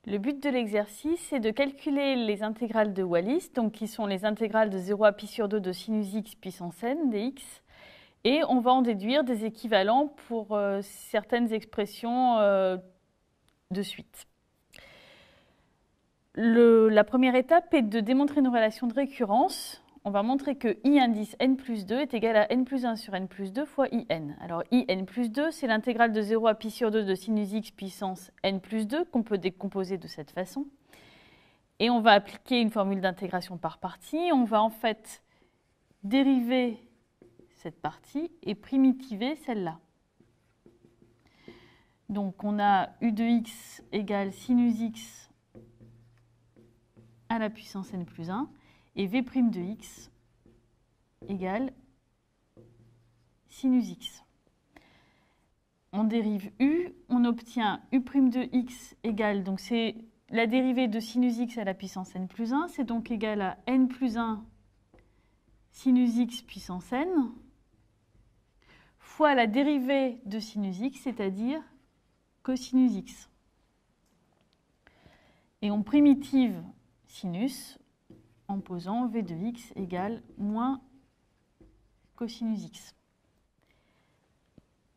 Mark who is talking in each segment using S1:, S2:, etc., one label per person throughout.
S1: Le but de l'exercice est de calculer les intégrales de Wallis, donc qui sont les intégrales de 0 à pi sur 2 de sinus x puissance n dx, et on va en déduire des équivalents pour certaines expressions de suite. La première étape est de démontrer une relation de récurrence. On va montrer que I indice n plus 2 est égal à n plus 1 sur n plus 2 fois In. Alors In plus 2, c'est l'intégrale de 0 à pi sur 2 de sinus x puissance n plus 2 qu'on peut décomposer de cette façon. Et on va appliquer une formule d'intégration par partie. On va en fait dériver cette partie et primitiver celle-là. Donc on a u de x égale sinus x à la puissance n plus 1 et v' de x égale sinus x. On dérive u, on obtient u' de x égale, donc c'est la dérivée de sinus x à la puissance n plus 1, c'est donc égal à n plus 1 sinus x puissance n fois la dérivée de sinus x, c'est-à-dire cosinus x. Et on primitive sinus en posant v de x égale moins cosinus x.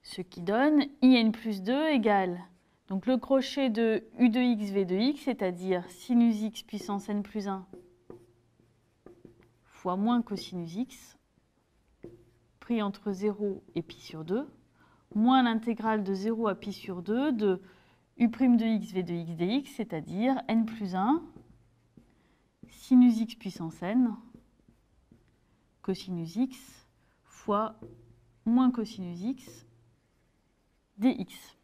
S1: Ce qui donne In plus 2 égale donc le crochet de u de x, v de x, c'est-à-dire sinus x puissance n plus 1 fois moins cosinus x, pris entre 0 et pi sur 2, moins l'intégrale de 0 à pi sur 2 de u' de x, v de x dx, c'est-à-dire n plus 1 sinus x puissance n cosinus x fois moins cosinus x dx.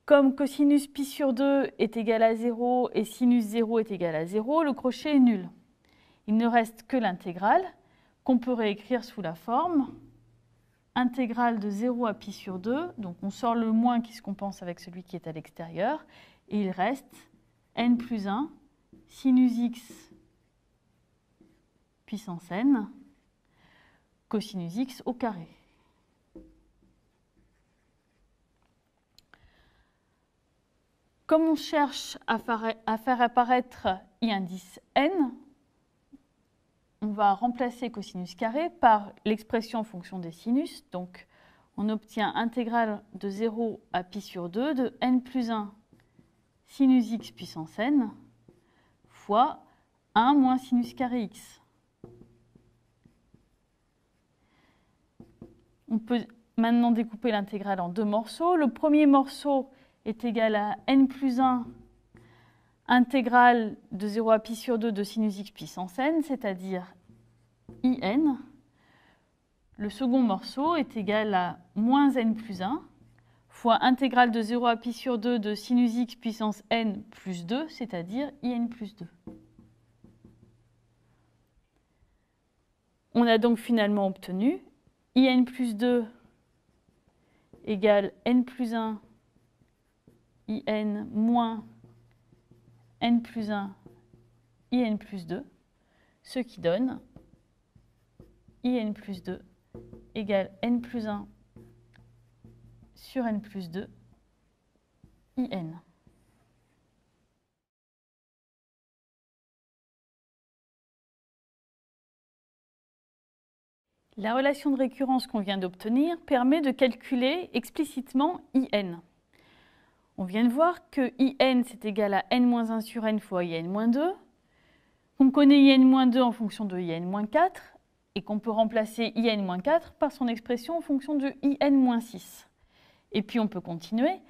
S1: Comme cosinus pi sur 2 est égal à 0 et sinus 0 est égal à 0, le crochet est nul. Il ne reste que l'intégrale qu'on peut réécrire sous la forme intégrale de 0 à pi sur 2, donc on sort le moins qui se compense avec celui qui est à l'extérieur, et il reste n plus 1 sinus x puissance n cosinus x au carré. Comme on cherche à faire apparaître I indice n, on va remplacer cosinus carré par l'expression en fonction des sinus. Donc, on obtient intégrale de 0 à pi sur 2 de n plus 1 sinus x puissance n fois 1 moins sinus carré x. On peut maintenant découper l'intégrale en deux morceaux. Le premier morceau est égal à n plus 1 intégrale de 0 à pi sur 2 de sinus x puissance n, c'est-à-dire In. Le second morceau est égal à moins n plus 1 fois intégrale de 0 à pi sur 2 de sinus x puissance n plus 2, c'est-à-dire In plus 2. On a donc finalement obtenu In plus 2 égale n plus 1 In moins n plus 1 In plus 2, ce qui donne In plus 2 égale n plus 1 sur n plus 2 In. La relation de récurrence qu'on vient d'obtenir permet de calculer explicitement In. On vient de voir que In c'est égal à n-1 sur n fois In-2, qu'on connaît In-2 en fonction de In-4, et qu'on peut remplacer In-4 par son expression en fonction de In-6. Et puis on peut continuer,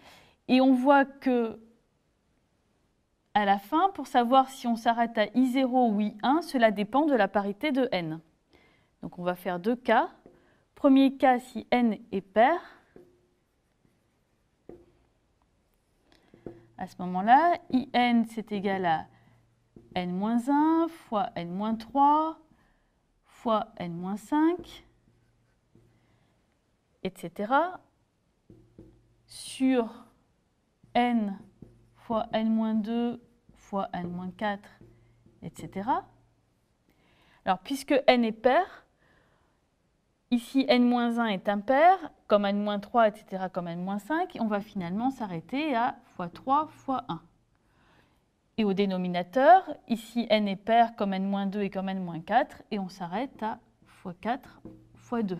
S1: et on voit que à la fin, pour savoir si on s'arrête à I0 ou I1, cela dépend de la parité de n. Donc on va faire deux cas. Premier cas, si n est pair, à ce moment-là, In c'est égal à n-1 fois n-3 fois n-5, etc. sur n fois n-2 fois n-4, etc. Alors, puisque n est pair, Ici, n-1 est impair, comme n-3, etc., comme n-5. On va finalement s'arrêter à x3 fois 1. Et au dénominateur, ici, n est pair, comme n-2 et comme n-4. Et on s'arrête à x4 fois 2.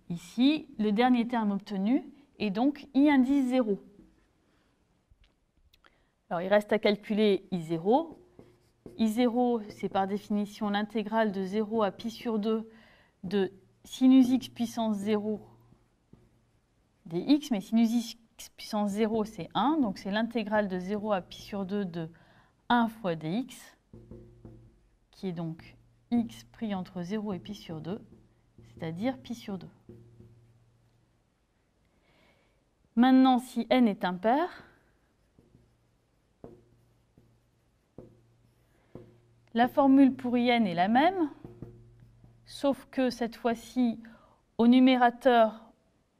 S1: Ici, le dernier terme obtenu est donc i indice 0. Alors, il reste à calculer I0. I0, c'est par définition l'intégrale de 0 à pi sur 2 de sinus x puissance 0 dx, mais sinus x puissance 0, c'est 1, donc c'est l'intégrale de 0 à pi sur 2 de 1 fois dx, qui est donc x pris entre 0 et pi sur 2, c'est-à-dire pi sur 2. Maintenant, si n est impair, la formule pour in est la même, sauf que cette fois-ci, au numérateur,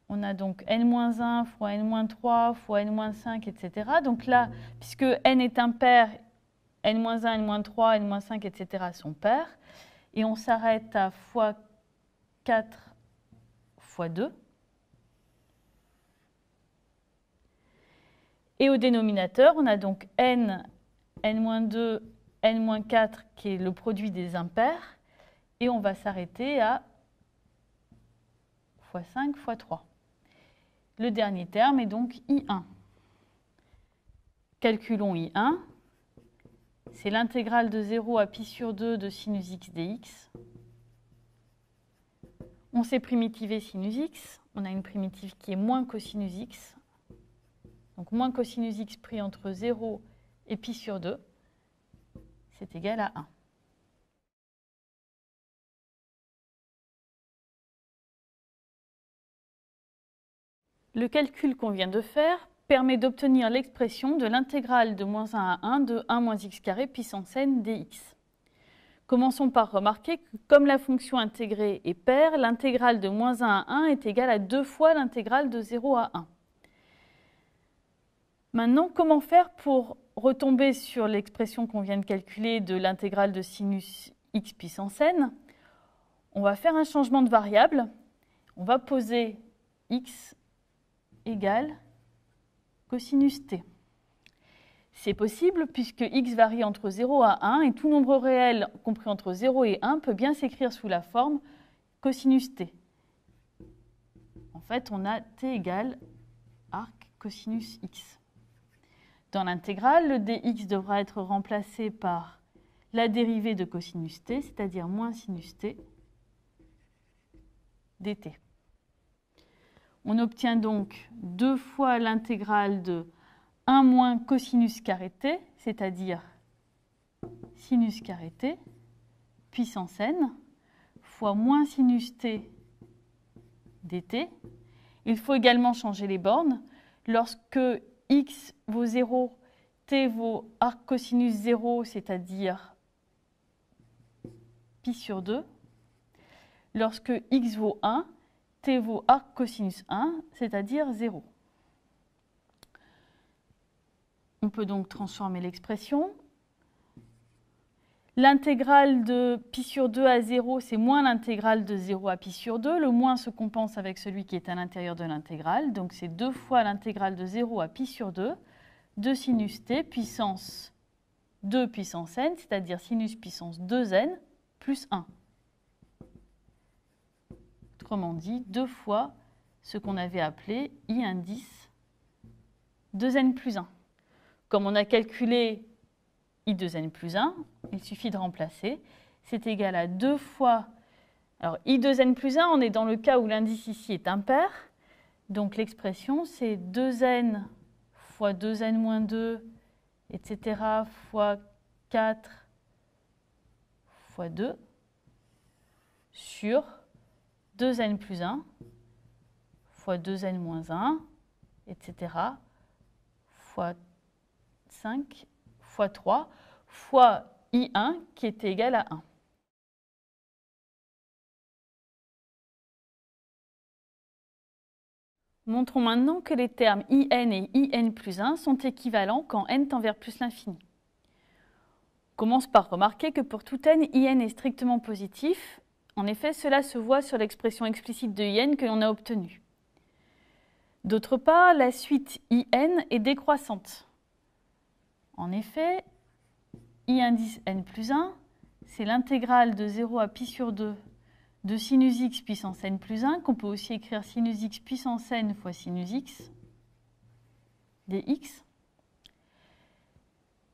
S1: on a donc n-1 fois n-3 fois n-5, etc. Donc là, puisque n est impair, n-1, n-3, n-5, etc. sont pairs. Et on s'arrête à x4 fois 2. Et au dénominateur, on a donc n, n-2, n-4 qui est le produit des impairs. Et on va s'arrêter à x5 fois 3. Le dernier terme est donc I1. Calculons I1. C'est l'intégrale de 0 à pi sur 2 de sinus x dx. On sait primitiver sinus x. On a une primitive qui est moins cosinus x. Donc moins cosinus x pris entre 0 et pi sur 2, c'est égal à 1. Le calcul qu'on vient de faire permet d'obtenir l'expression de l'intégrale de moins 1 à 1 de 1 moins x carré puissance n dx. Commençons par remarquer que comme la fonction intégrée est paire, l'intégrale de moins 1 à 1 est égale à 2 fois l'intégrale de 0 à 1. Maintenant, comment faire pour retomber sur l'expression qu'on vient de calculer de l'intégrale de sinus x puissance n? On va faire un changement de variable. On va poser x égale cosinus t. C'est possible puisque x varie entre 0 à 1 et tout nombre réel compris entre 0 et 1 peut bien s'écrire sous la forme cosinus t. En fait, on a t égale arc cosinus x. Dans l'intégrale, le dx devra être remplacé par la dérivée de cosinus t, c'est-à-dire moins sinus t dt. On obtient donc 2 fois l'intégrale de 1 moins cosinus carré t, c'est-à-dire sinus carré t, puissance n, fois moins sinus t dt. Il faut également changer les bornes. Lorsque x vaut 0, t vaut arc cosinus 0, c'est-à-dire pi sur 2. Lorsque x vaut 1, t vaut arc cosinus 1, c'est-à-dire 0. On peut donc transformer l'expression. L'intégrale de pi sur 2 à 0, c'est moins l'intégrale de 0 à pi sur 2. Le moins se compense avec celui qui est à l'intérieur de l'intégrale. Donc c'est 2 fois l'intégrale de 0 à pi sur 2 de sinus t puissance 2 puissance n, c'est-à-dire sinus puissance 2n plus 1. Autrement dit, 2 fois ce qu'on avait appelé i indice 2n plus 1. Comme on a calculé i 2n plus 1, il suffit de remplacer. C'est égal à 2 fois... Alors, i 2n plus 1, on est dans le cas où l'indice ici est impair. Donc, l'expression, c'est 2n fois 2n moins 2, etc., fois 4 fois 2 sur 2n plus 1 fois 2n moins 1, etc., fois 5 fois 3 fois I1 qui était égal à 1. Montrons maintenant que les termes IN et IN plus 1 sont équivalents quand n tend vers plus l'infini. On commence par remarquer que pour tout n, IN est strictement positif. En effet, cela se voit sur l'expression explicite de IN que l'on a obtenue. D'autre part, la suite IN est décroissante. En effet, I indice n plus 1, c'est l'intégrale de 0 à pi sur 2 de sinus x puissance n plus 1, qu'on peut aussi écrire sinus x puissance n fois sinus x dx.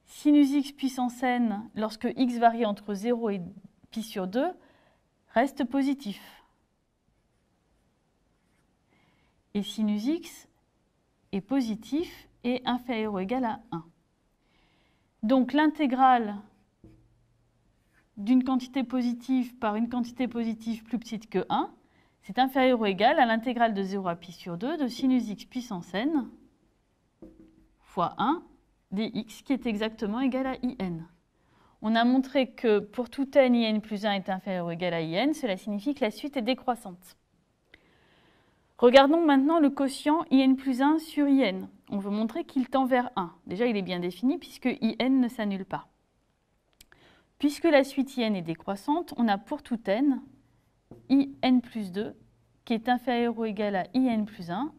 S1: Sinus x puissance n, lorsque x varie entre 0 et pi sur 2, reste positif. Et sinus x est positif et inférieur ou égal à 1. Donc l'intégrale d'une quantité positive par une quantité positive plus petite que 1, c'est inférieur ou égal à l'intégrale de 0 à pi sur 2 de sinus x puissance n fois 1 dx, qui est exactement égal à in. On a montré que pour tout n, in plus 1 est inférieur ou égal à in, cela signifie que la suite est décroissante. Regardons maintenant le quotient in plus 1 sur in. On veut montrer qu'il tend vers 1. Déjà, il est bien défini puisque in ne s'annule pas. Puisque la suite in est décroissante, on a pour tout n, in plus 2, qui est inférieur ou égal à in plus 1,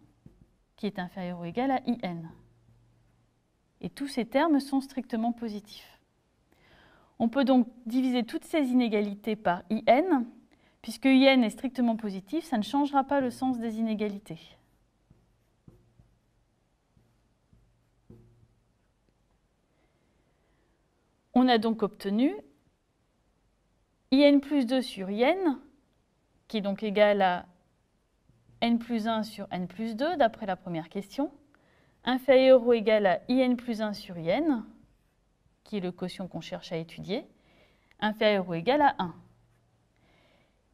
S1: qui est inférieur ou égal à in. Et tous ces termes sont strictement positifs. On peut donc diviser toutes ces inégalités par in. Puisque in est strictement positif, ça ne changera pas le sens des inégalités. On a donc obtenu in plus 2 sur in, qui est donc égal à n plus 1 sur n plus 2, d'après la première question, inférieur ou égal à in plus 1 sur in, qui est le quotient qu'on cherche à étudier, inférieur ou égal à 1.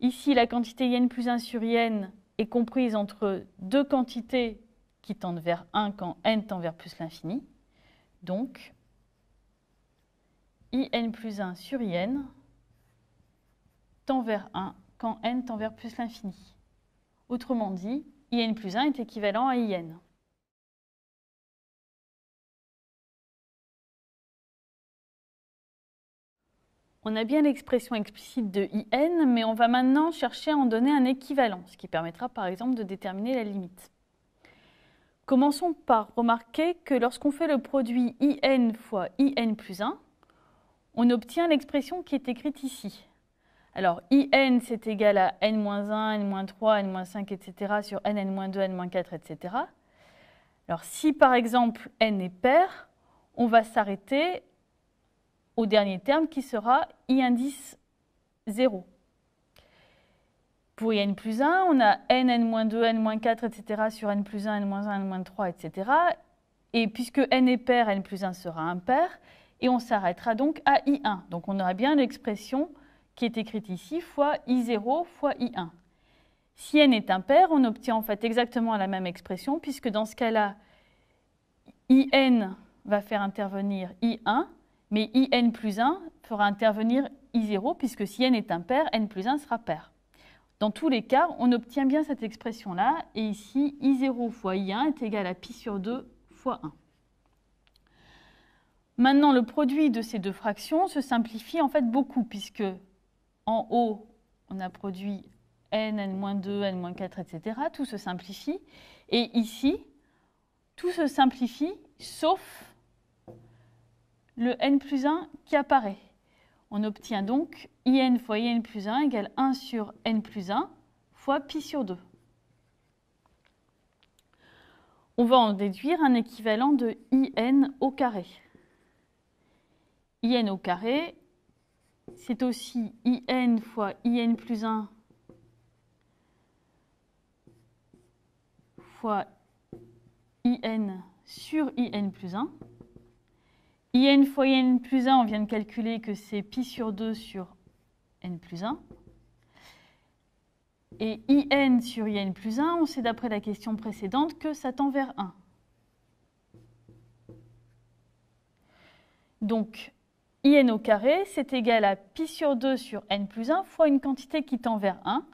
S1: Ici, la quantité in plus 1 sur in est comprise entre deux quantités qui tendent vers 1 quand n tend vers plus l'infini. Donc, in plus 1 sur in tend vers 1 quand n tend vers plus l'infini. Autrement dit, in plus 1 est équivalent à in. On a bien l'expression explicite de in, mais on va maintenant chercher à en donner un équivalent, ce qui permettra par exemple de déterminer la limite. Commençons par remarquer que lorsqu'on fait le produit in fois in plus 1, on obtient l'expression qui est écrite ici. Alors in c'est égal à n-1, n-3, n-5, etc. sur n, n-2, n-4, etc. Alors si par exemple n est pair, on va s'arrêter au dernier terme qui sera i indice 0. Pour in plus 1, on a n, n-2, n-4, etc. sur n plus 1, n-1, n-3, etc. Et puisque n est pair, n plus 1 sera impair, et on s'arrêtera donc à i1. Donc on aura bien l'expression qui est écrite ici, fois i0 fois i1. Si n est impair, on obtient en fait exactement la même expression, puisque dans ce cas-là, in va faire intervenir i1, mais in plus 1 fera intervenir i0, puisque si n est impair, n plus 1 sera pair. Dans tous les cas, on obtient bien cette expression-là, et ici, i0 fois i1 est égal à pi sur 2 fois 1. Maintenant, le produit de ces deux fractions se simplifie en fait beaucoup, puisque en haut, on a produit n, n-2, n-4, etc. Tout se simplifie. Et ici, tout se simplifie, sauf le n plus 1 qui apparaît. On obtient donc in fois in plus 1 égale 1 sur n plus 1 fois pi sur 2. On va en déduire un équivalent de in au carré. In au carré, c'est aussi in fois in plus 1 fois in sur in plus 1. In fois in plus 1, on vient de calculer que c'est pi sur 2 sur n plus 1. Et in sur in plus 1, on sait d'après la question précédente que ça tend vers 1. Donc, in au carré, c'est égal à pi sur 2 sur n plus 1 fois une quantité qui tend vers 1.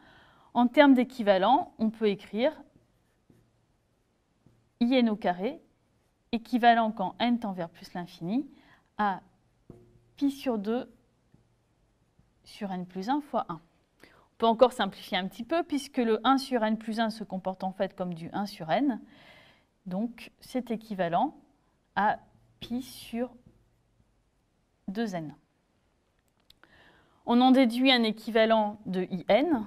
S1: En termes d'équivalent, on peut écrire in au carré, équivalent quand n tend vers plus l'infini, à pi sur 2 sur n plus 1 fois 1. On On peut encore simplifier un petit peu puisque le 1 sur n plus 1 se comporte en fait comme du 1 sur n. Donc, c'est équivalent à pi sur 2n. On en déduit un équivalent de IN.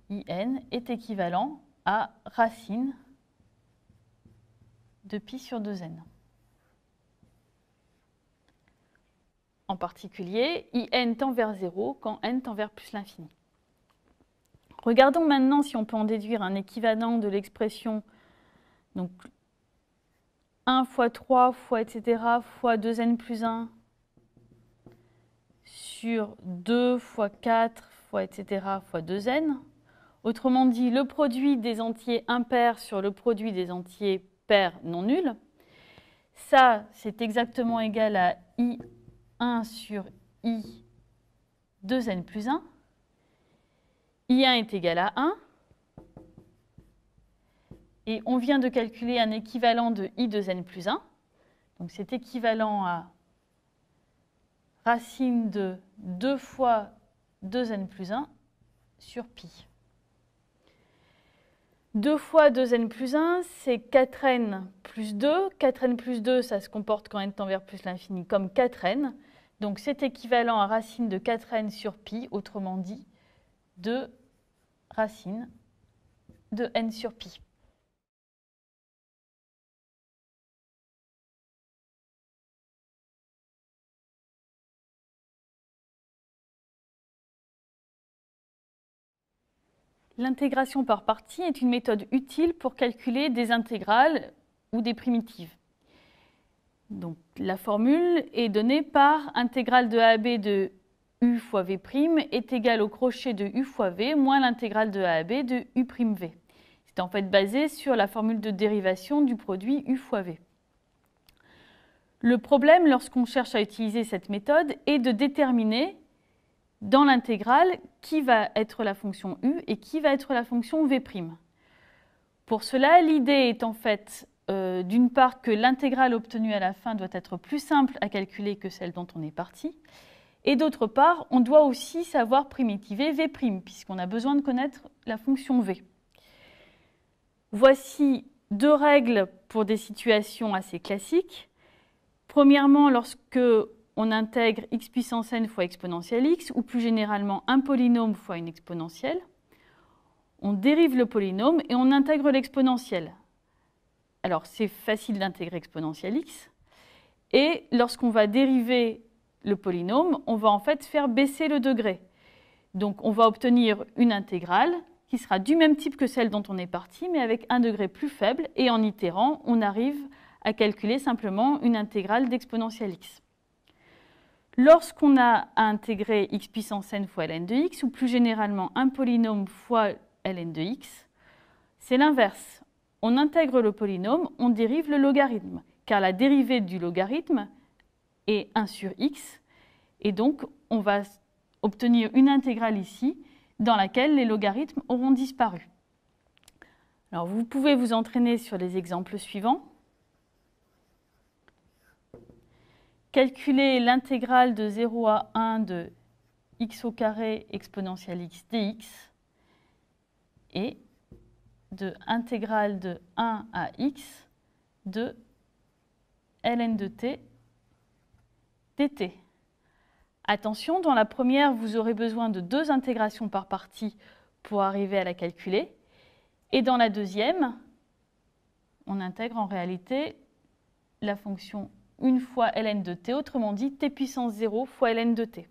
S1: IN est équivalent à racine de pi sur 2n. En particulier, IN tend vers 0 quand n tend vers plus l'infini. Regardons maintenant si on peut en déduire un équivalent de l'expression donc 1 fois 3 fois etc. fois 2n plus 1 sur 2 fois 4 fois etc. fois 2n. Autrement dit, le produit des entiers impairs sur le produit des entiers pairs non nuls. Ça, c'est exactement égal à I1 sur I2n plus 1. I1 est égal à 1. Et on vient de calculer un équivalent de I2n plus 1. Donc c'est équivalent à racine de 2 fois 2n plus 1 sur pi. 2 fois 2n plus 1, c'est 4n plus 2. 4n plus 2, ça se comporte quand n tend vers plus l'infini comme 4n. Donc c'est équivalent à racine de 4n sur pi, autrement dit, de racine de n sur pi. L'intégration par parties est une méthode utile pour calculer des intégrales ou des primitives. Donc, la formule est donnée par intégrale de AB de U fois V' est égale au crochet de U fois V moins l'intégrale de AB de U'V. C'est en fait basé sur la formule de dérivation du produit U fois V. Le problème, lorsqu'on cherche à utiliser cette méthode, est de déterminer dans l'intégrale qui va être la fonction U et qui va être la fonction V'. Pour cela, l'idée est en fait d'une part que l'intégrale obtenue à la fin doit être plus simple à calculer que celle dont on est parti, et d'autre part, on doit aussi savoir primitiver V', puisqu'on a besoin de connaître la fonction V. Voici deux règles pour des situations assez classiques. Premièrement, lorsque on intègre x puissance n fois exponentielle x, ou plus généralement un polynôme fois une exponentielle. On dérive le polynôme et on intègre l'exponentielle. Alors, c'est facile d'intégrer exponentielle x. Et lorsqu'on va dériver le polynôme, on va en fait faire baisser le degré. Donc, on va obtenir une intégrale qui sera du même type que celle dont on est parti, mais avec un degré plus faible. Et en itérant, on arrive à calculer simplement une intégrale d'exponentielle x. Lorsqu'on a à intégrer x puissance n fois ln de x, ou plus généralement un polynôme fois ln de x, c'est l'inverse. On intègre le polynôme, on dérive le logarithme, car la dérivée du logarithme est 1 sur x, et donc on va obtenir une intégrale ici, dans laquelle les logarithmes auront disparu. Alors vous pouvez vous entraîner sur les exemples suivants. Calculer l'intégrale de 0 à 1 de x au carré exponentielle x dx et de intégrale de 1 à x de ln de t dt. Attention, dans la première, vous aurez besoin de 2 intégrations par partie pour arriver à la calculer. Et dans la deuxième, on intègre en réalité la fonction 1 fois ln de t, autrement dit t puissance 0 fois ln de t.